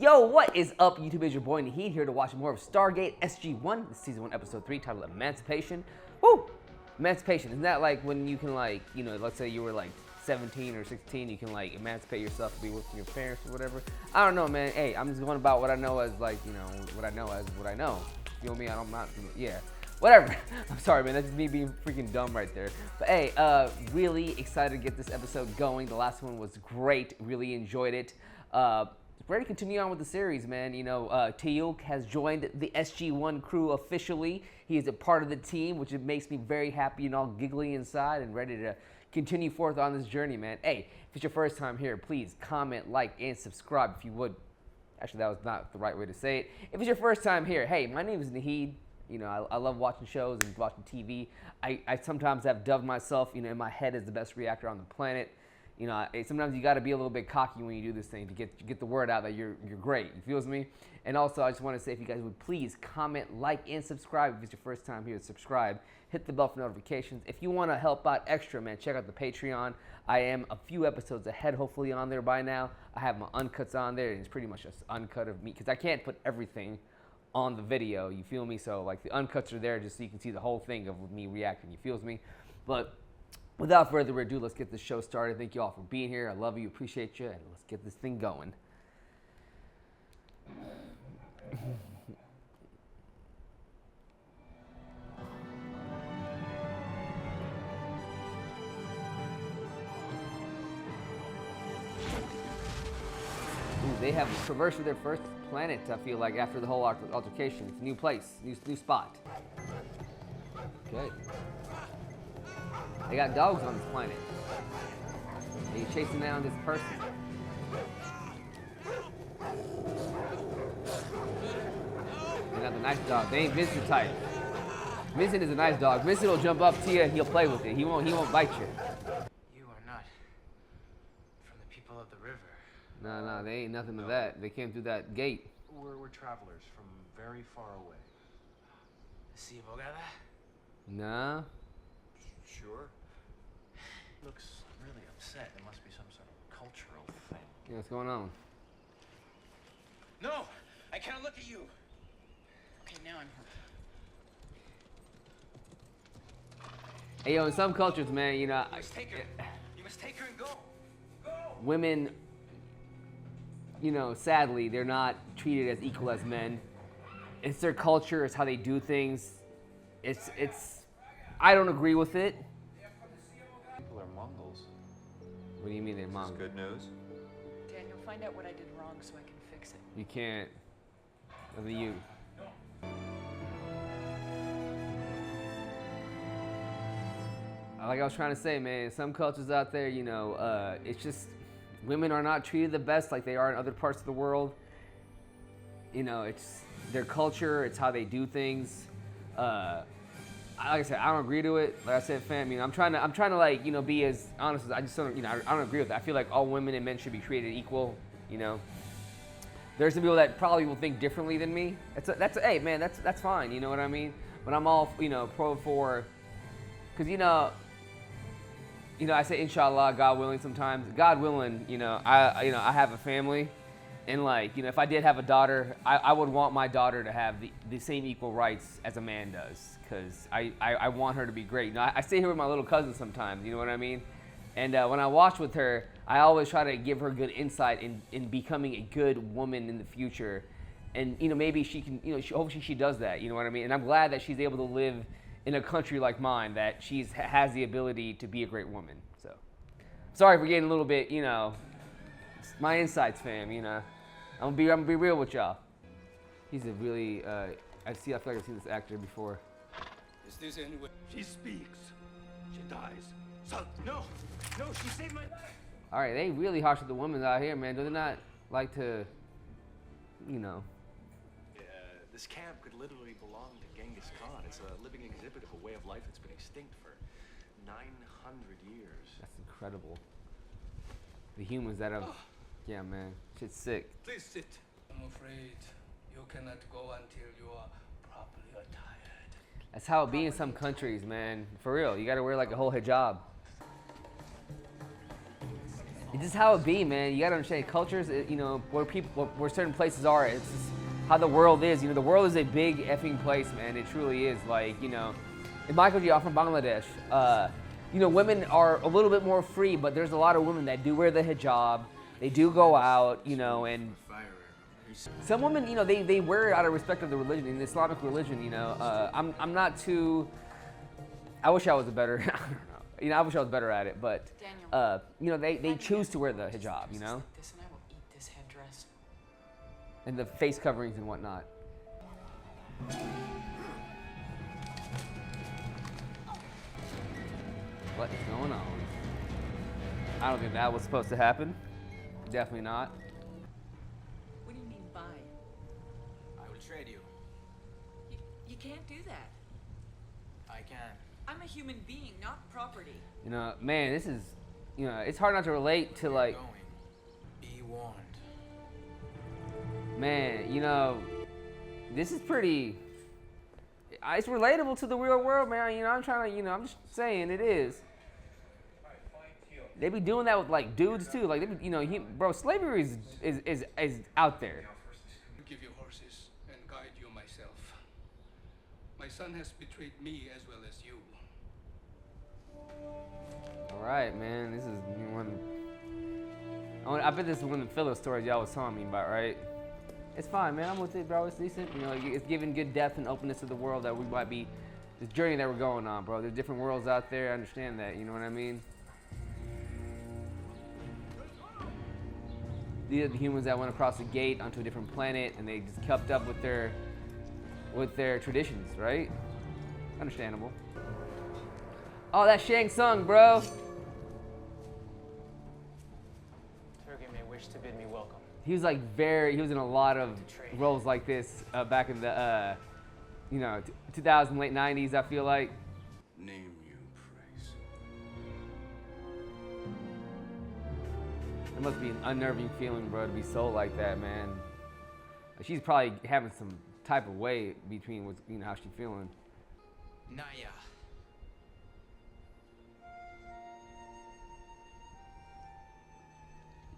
Yo, what is up, YouTube? It's your boy Nahid here to watch more of Stargate SG-1, Season 1, Episode 3, titled Emancipation. Woo! Emancipation. Isn't that like when you can, like, you know, let's say you were like 17 or 16, you can like emancipate yourself to be with your parents or whatever? I don't know, man. Hey, I'm just going about what I know as, like, you know, what I know as what I know. You feel me? I'm not, yeah. Whatever. I'm sorry, man. That's just me being freaking dumb right there. But hey, really excited to get this episode going. The last one was great. Really enjoyed it. Ready to continue on with the series, man. You know, Teal'c has joined the SG-1 crew officially. He is a part of the team, which makes me very happy and all giggly inside and ready to continue forth on this journey, man. Hey, if it's your first time here, please comment, like, and subscribe if you would. Actually, that was not the right way to say it. If it's your first time here, hey, my name is Nahid. You know, I love watching shows and watching TV. I sometimes have dubbed myself, you know, in my head as the best reactor on the planet. You know, sometimes you got to be a little bit cocky when you do this thing to get the word out that you're great. You feels me? And also, I just want to say, if you guys would please comment, like, and subscribe if it's your first time here. Subscribe. Hit the bell for notifications. If you want to help out extra, man, check out the Patreon. I am a few episodes ahead, hopefully, on there by now. I have my uncuts on there, and it's pretty much just uncut of me because I can't put everything on the video. You feel me? So, like, the uncuts are there just so you can see the whole thing of me reacting. You feels me? But without further ado, let's get this show started. Thank you all for being here. I love you, appreciate you, and let's get this thing going. Ooh, they have traversed their first planet, I feel like, after the whole altercation. It's a new place, new spot. Okay. They got dogs on this planet. They're chasing down this person. They're not the nice dog. They ain't Vincent type. Vincent is a nice dog. Vincent will jump up to you and he'll play with it. He won't bite you. You are not from the people of the river. No, they ain't nothing to that. They came through that gate. We're travelers from very far away. The Sea of Ogada? Nah. Sure. Looks really upset. It must be some sort of cultural thing. Yeah, what's going on? No! I can't look at you! Okay, now I'm hurt. Hey, yo, in some cultures, man, you know, You must take her. You must take her and go. Go! women, you know, sadly, they're not treated as equal as men. It's their culture, it's how they do things. I don't agree with it. People are Mongols. What do you mean they're Mongol? Good news. Daniel, find out what I did wrong so I can fix it. You can't. Only you. Like I was trying to say, man, some cultures out there, you know, it's just women are not treated the best like they are in other parts of the world. You know, it's their culture, it's how they do things. Like I said, I don't agree to it. Like I said, fam, you know, I'm trying to like, you know, be as honest as I just don't, you know, I don't agree with that. I feel like all women and men should be treated equal. You know, there's some people that probably will think differently than me. Hey, man, that's fine. You know what I mean? But I'm all, you know, for, because you know, I say inshallah, God willing. Sometimes, God willing, you know, I have a family. And like, you know, if I did have a daughter, I would want my daughter to have the same equal rights as a man does, because I want her to be great. You know, I stay here with my little cousin sometimes, you know what I mean? And when I watch with her, I always try to give her good insight in becoming a good woman in the future. And, you know, maybe she can, you know, hopefully she does that, you know what I mean? And I'm glad that she's able to live in a country like mine, that has the ability to be a great woman. So, sorry for getting a little bit, you know, my insights, fam, you know. I'm gonna be real with y'all. He's a really, I feel like I've seen this actor before. Is this anyway? She speaks. She dies. So, No! No, she saved my life! All right, they really harsh with the women out here, man. Do they not like to, you know? This camp could literally belong to Genghis Khan. It's a living exhibit of a way of life that's been extinct for 900 years. That's incredible. The humans that have, yeah, man, shit's sick. Please sit. I'm afraid you cannot go until you are properly attired. That's how it be in some countries, man. For real, you gotta wear like a whole hijab. It's just how it be, man. You gotta understand cultures, you know, where certain places are. It's just how the world is. You know, the world is a big effing place, man. It truly is. Like, you know, in my country, I'm from Bangladesh. You know, women are a little bit more free, but there's a lot of women that do wear the hijab. They do go out, you know, and some women, you know, they wear it out of respect of the religion, in the Islamic religion, you know. I'm not too, I wish I was a better, I don't know. You know, I wish I was better at it, but, you know, they choose to wear the hijab, you know. This and I will eat this headdress. And the face coverings and whatnot. What is going on? I don't think that was supposed to happen. Definitely not. What do you mean buy? I will trade you. You can't do that. I can. I'm a human being, not property. You know, man, this is, you know, it's hard not to relate to like, Going. Be warned. man, you know, this is pretty, it's relatable to the real world, man. You know, I'm trying to, you know, I'm just saying it is. They be doing that with like dudes too. Like, they be, you know, bro, slavery is out there. To give you horses and guide you myself. My son has betrayed me as well as you. All right, man, this is one. I bet this is one of the filler stories y'all was telling me about, right? It's fine, man. I'm with it, bro. It's decent. You know, it's giving good depth and openness to the world that we might be, this journey that we're going on, bro. There's different worlds out there. I understand that. You know what I mean? These are the humans that went across the gate onto a different planet, and they just kept up with their traditions, right? Understandable. Oh, that's Shang Tsung, bro. Turghin may wish to bid me welcome. He was like he was in a lot of roles like this back in the, you know, 2000, late 90s, I feel like. Name you praise. It must be an unnerving feeling, bro, to be sold like that, man. Like, she's probably having some type of way between what's, you know, how she's feeling. Naya.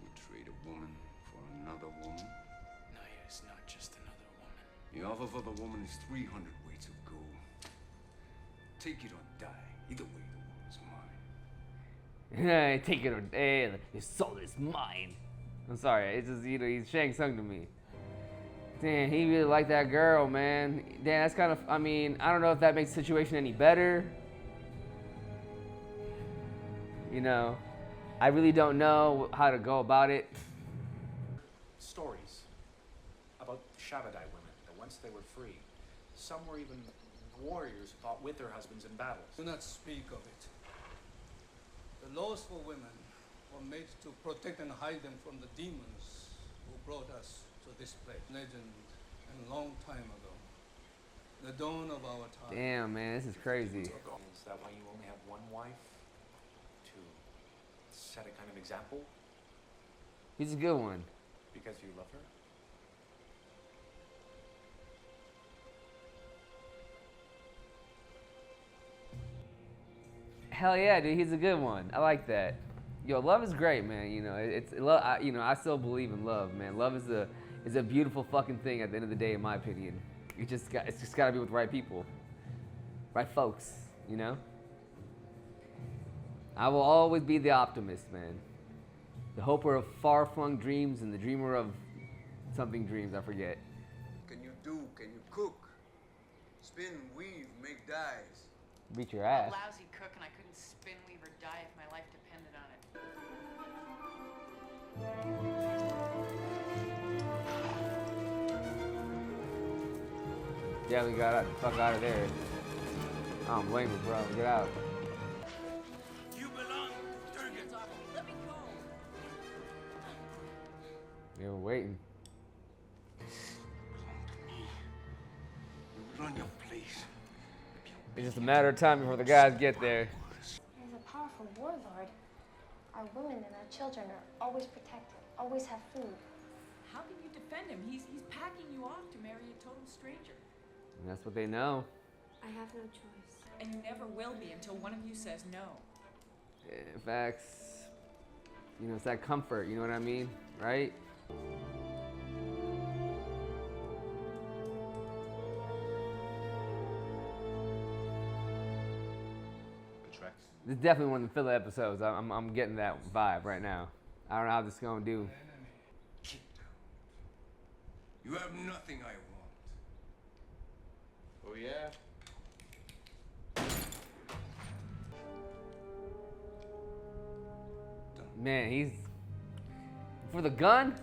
You trade a woman for another woman? Naya is not just another woman. The offer for the woman is 300 weights of gold. Take it or die. Either way, the woman's mine. Take it or your soul is mine. I'm sorry, it's just, you know, he's Shang Tsung to me. Damn, he really liked that girl, man. Damn, that's kind of, I mean, I don't know if that makes the situation any better. You know, I really don't know how to go about it. Stories about Shavadai women, that once they were free, some were even warriors who fought with their husbands in battles. Do not speak of it. The laws for women were made to protect and hide them from the demons who brought us to this place. Legend and a long time ago. The dawn of our time. Damn, man, this is crazy. Is that why you only have one wife? To set a kind of example? He's a good one. Because you love her? Hell yeah, dude, he's a good one. I like that. Yo, love is great, man. You know, it's love. You know, I still believe in love, man. Love is a beautiful fucking thing at the end of the day, in my opinion. It's just got to be with the right people, right folks. You know. I will always be the optimist, man. The hoper of far-flung dreams and the dreamer of something dreams. I forget. Can you cook? Spin, weave, make dyes. Beat your I'm ass. a lousy cook and I couldn't spin, weave, or dye if my life depended on it. Yeah, we got the fuck out of there. I don't blame you, bro. Get out. You belong to Turghin. Let me go! They were waiting. You run your place. It's just a matter of time before the guys get there. As a powerful warlord, our women and our children are always protected, always have food. How can you defend him? He's packing you off to marry a total stranger. And that's what they know. I have no choice. And you never will be until one of you says no. Facts. You know, it's that comfort, you know what I mean? Right? This is definitely one of the filler episodes. I'm getting that vibe right now. I don't know how this is gonna do. Get down. You have nothing I want. Oh, yeah? Man, he's for the gun.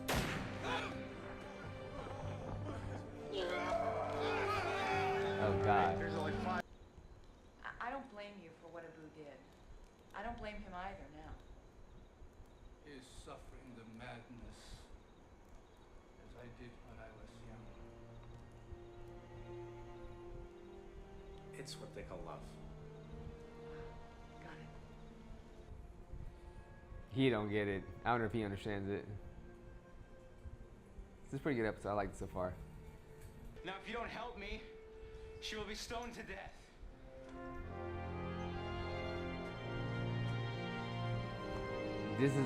Oh God. There's only 5. I don't blame you for what Abu did. I don't blame him either now. He is suffering the madness as I did when I was young. It's what they call love. Got it. He don't get it. I don't know if he understands it. This is a pretty good episode. I like it so far. Now, if you don't help me, she will be stoned to death. This is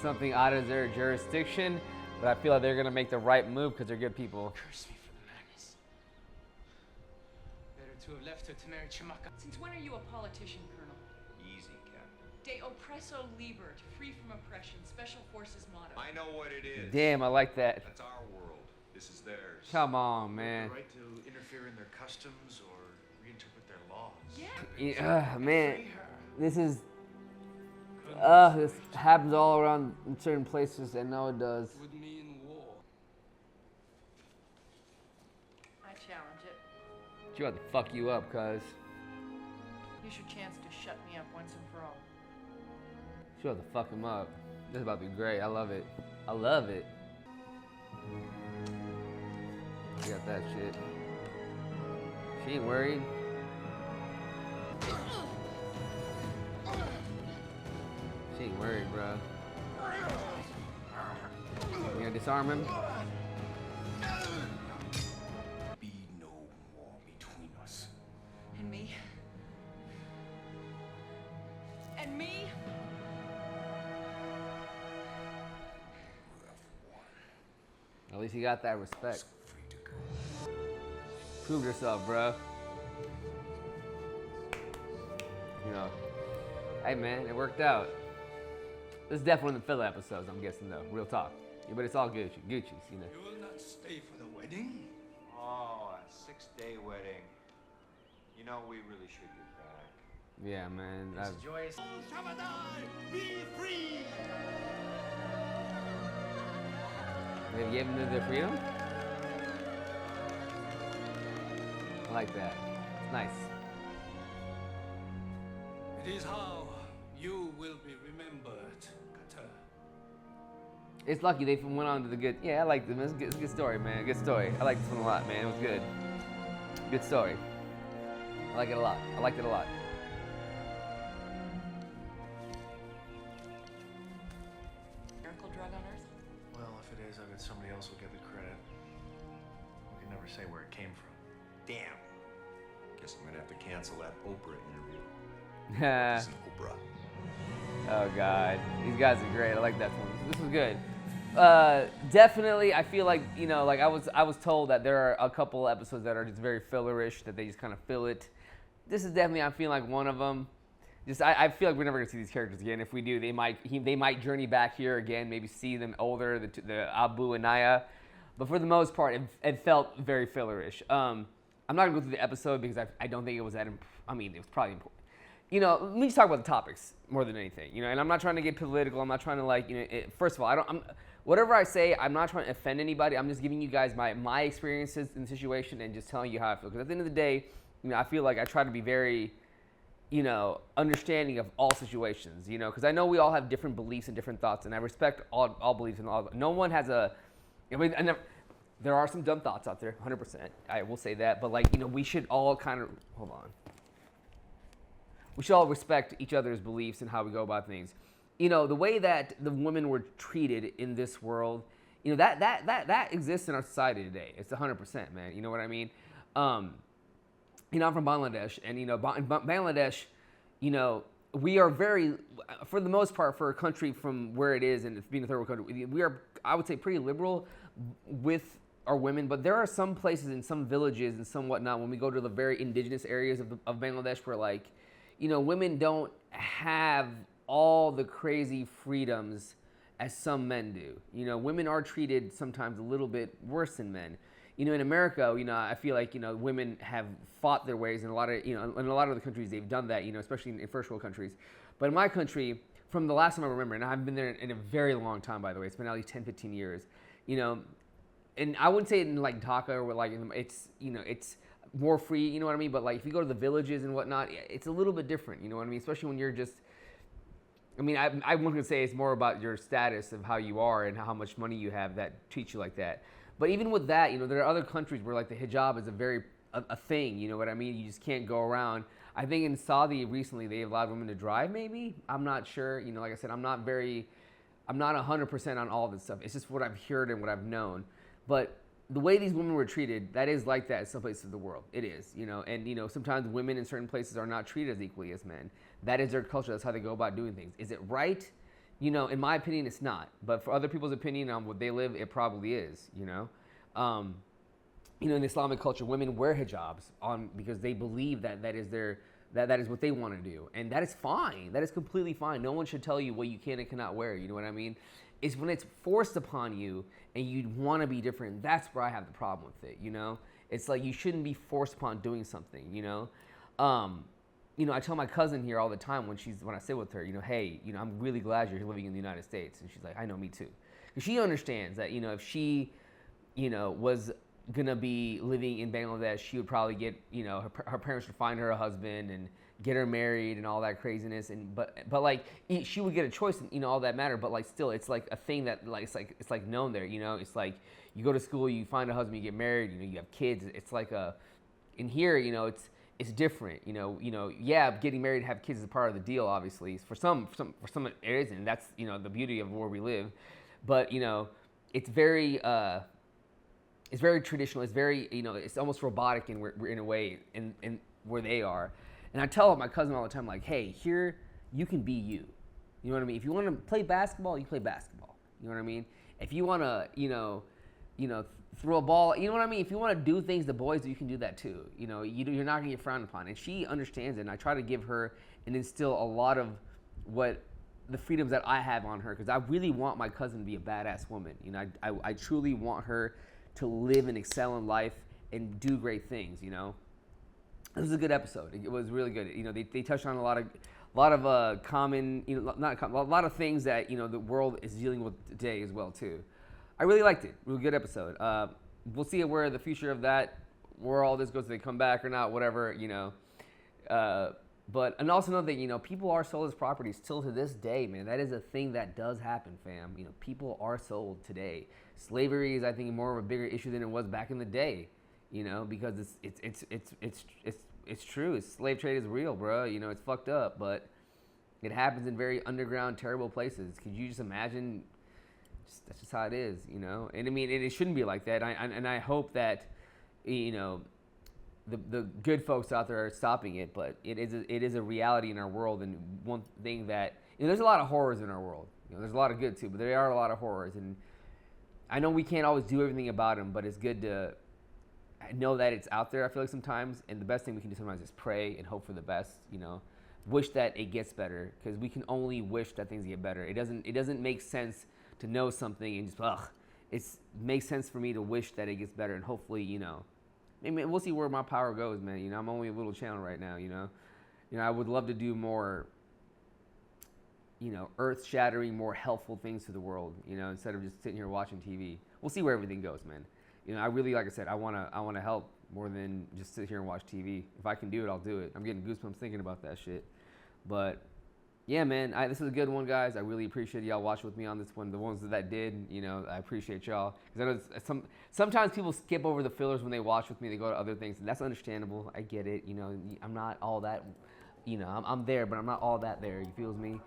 something out of their jurisdiction, but I feel like they're gonna make the right move because they're good people. Curse me for the madness. Better to have left her to marry Chimaka. Since when are you a politician, Colonel? Easy, Captain. De oppresso liber, free from oppression, special forces motto. I know what it is. Damn, I like that. That's our world. This is theirs. Come on, man. The right to interfere in their customs or reinterpret their laws. Yeah. Man, Free her. this is. This happens all around in certain places. I know it does. Would mean war. I challenge it. She about to fuck you up, cuz. Here's your chance to shut me up once and for all. She about to fuck him up. This is about to be great. I love it. I love it. You got that shit. She ain't worried. She ain't worried, bro. You gonna disarm him? Be no war between us. And me? And me? You have won. At least you got that respect. Free to go. Prove yourself, bro. You know. Hey, man, it worked out. This is definitely one of the filler episodes, I'm guessing, though. Real talk. Yeah, but it's all Gucci. Gucci's, you know. You will not stay for the wedding? Oh, a 6-day wedding. You know, we really should get back. Yeah, man. It's joyous. They gave them their freedom? I like that. It's nice. It is how you will be remembered, Qatar. It's lucky they went on to the good. Yeah, I like them. It's a good story, man. Good story. I like this one a lot, man. It was good. Good story. I like it a lot. I liked it a lot. Miracle drug on Earth? Well, if it is, I bet somebody else will get the credit. We can never say where it came from. Damn. Guess I'm gonna have to cancel that Oprah interview. Yeah. It's an Oprah. Oh God, these guys are great. I like that one. This was good. Definitely, I feel like, you know, like I was told that there are a couple episodes that are just very fillerish, that they just kind of fill it. This is definitely, I feel like, one of them. Just I feel like we're never gonna see these characters again. If we do, they might journey back here again, maybe see them older, the Abu and Naya. But for the most part, it felt very fillerish. I'm not gonna go through the episode because I don't think it was that. I mean, it was probably important. You know, let me just talk about the topics more than anything. You know, and I'm not trying to get political. I'm not trying to, like, you know. First of all, whatever I say, I'm not trying to offend anybody. I'm just giving you guys my experiences in the situation and just telling you how I feel. Because at the end of the day, you know, I feel like I try to be very, you know, understanding of all situations. You know, because I know we all have different beliefs and different thoughts, and I respect all beliefs and all. No one has a. I mean, there are some dumb thoughts out there, 100%. I will say that, but, like, you know, we should all kind of hold on. We should all respect each other's beliefs and how we go about things. You know, the way that the women were treated in this world, you know, that exists in our society today. It's 100%, man. You know what I mean? You know, I'm from Bangladesh, and, you know, in Bangladesh, you know, we are very, for the most part, for a country from where it is and it's being a third world country, we are, I would say, pretty liberal with our women. But there are some places and some villages and some whatnot when we go to the very indigenous areas of Bangladesh where, like, you know, women don't have all the crazy freedoms as some men do. You know, women are treated sometimes a little bit worse than men. You know, in America, you know, I feel like, you know, women have fought their ways in a lot of, you know, in a lot of the countries they've done that, you know, especially in first world countries. But in my country, from the last time I remember, and I've been there in a very long time, by the way, it's been at least 10, 15 years, you know, and I wouldn't say it in like Dhaka or like, it's, you know, it's more free, you know what I mean? But like if you go to the villages and whatnot, it's a little bit different, you know what I mean? Especially when you're just, I mean, I wouldn't gonna say it's more about your status of how you are and how much money you have that treats you like that. But even with that, you know, there are other countries where like the hijab is a thing, you know what I mean? You just can't go around. I think in Saudi recently they allowed women to drive maybe. I'm not sure, you know, like I said, I'm not 100% on all this stuff. It's just what I've heard and what I've known. But the way these women were treated, that is like that in some places of the world. It is, you know, and you know, sometimes women in certain places are not treated as equally as men. That is their culture, that's how they go about doing things. Is it right? You know, in my opinion, it's not. But for other people's opinion on what they live, it probably is, you know. You know, in Islamic culture, women wear hijabs because they believe that is what they want to do. And that is fine. That is completely fine. No one should tell you what you can and cannot wear, you know what I mean? It's when it's forced upon you and you want to be different, that's where I have the problem with it, you know? It's like you shouldn't be forced upon doing something, you know? You know, I tell my cousin here all the time when I sit with her, you know, hey, you know, I'm really glad you're living in the United States. And she's like, I know, me too. Because she understands that, you know, if she, you know, was gonna be living in Bangladesh, she would probably get, you know, her parents would find her a husband and get her married and all that craziness. And but like she would get a choice, and you know, all that matter. But like still, it's like a thing that like it's like known there, you know. It's like you go to school, you find a husband, you get married, you know, you have kids. It's like in here, you know, it's different, you know, yeah, getting married and have kids is a part of the deal, obviously. For some it isn't. That's, you know, the beauty of where we live. But, you know, it's very traditional. It's very, you know, it's almost robotic in a way in where they are. And I tell my cousin all the time, like, hey, here you can be you. You know what I mean? If you want to play basketball, you play basketball. You know what I mean? If you want to, you know, throw a ball, you know what I mean? If you want to do things the boys do, you can do that too. You know, you're not going to get frowned upon. And she understands it. And I try to give her and instill a lot of what the freedoms that I have on her, because I really want my cousin to be a badass woman. You know, I truly want her to live and excel in life and do great things, you know. It was a good episode. It was really good. You know, they touched on a lot of common, you know, a lot of things that, you know, the world is dealing with today as well too. I really liked it. Really good episode. We'll see where the future of that, where all this goes, if they come back or not, whatever, you know. And also know that, you know, people are sold as property still to this day, man. That is a thing that does happen, fam. You know, people are sold today. Slavery is, I think, more of a bigger issue than it was back in the day, you know, because it's true. Slave trade is real, bro. You know, it's fucked up, but it happens in very underground, terrible places. Could you just imagine? That's just how it is, you know. And I mean, it shouldn't be like that. And I hope that, you know, the good folks out there are stopping it. But it is a reality in our world. And one thing that, you know, there's a lot of horrors in our world. You know, there's a lot of good too, but there are a lot of horrors. And I know we can't always do everything about them, but it's good to know that it's out there. I feel like sometimes, and the best thing we can do sometimes is pray and hope for the best. You know, wish that it gets better, because we can only wish that things get better. It doesn't make sense to know something and just it makes sense for me to wish that it gets better, and hopefully, you know, maybe we'll see where my power goes, man. You know, I'm only a little channel right now. You know, I would love to do more, you know, earth-shattering, more helpful things to the world. You know, instead of just sitting here watching TV. We'll see where everything goes, man. You know, I really, like I said, I wanna help more than just sit here and watch TV. If I can do it, I'll do it. I'm getting goosebumps thinking about that shit. But yeah, man, this is a good one, guys. I really appreciate y'all watching with me on this one. The ones that did, you know, I appreciate y'all. Because I know sometimes people skip over the fillers when they watch with me. They go to other things, and that's understandable. I get it. You know, I'm not all that, you know, I'm there, but I'm not all that there. You feels me?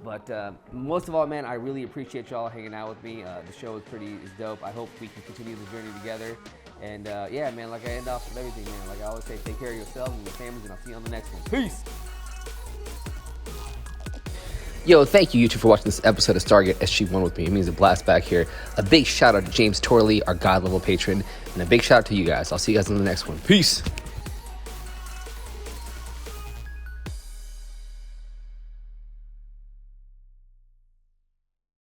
But most of all, man, I really appreciate y'all hanging out with me. The show is dope. I hope we can continue this journey together. And yeah, man, like I end off with everything, man. Like I always say, take care of yourselves and your families, and I'll see you on the next one. Peace. Yo, thank you, YouTube, for watching this episode of Stargate SG-1 with me. It means a blast back here. A big shout out to James Torley, our God level patron, and a big shout out to you guys. I'll see you guys in the next one. Peace.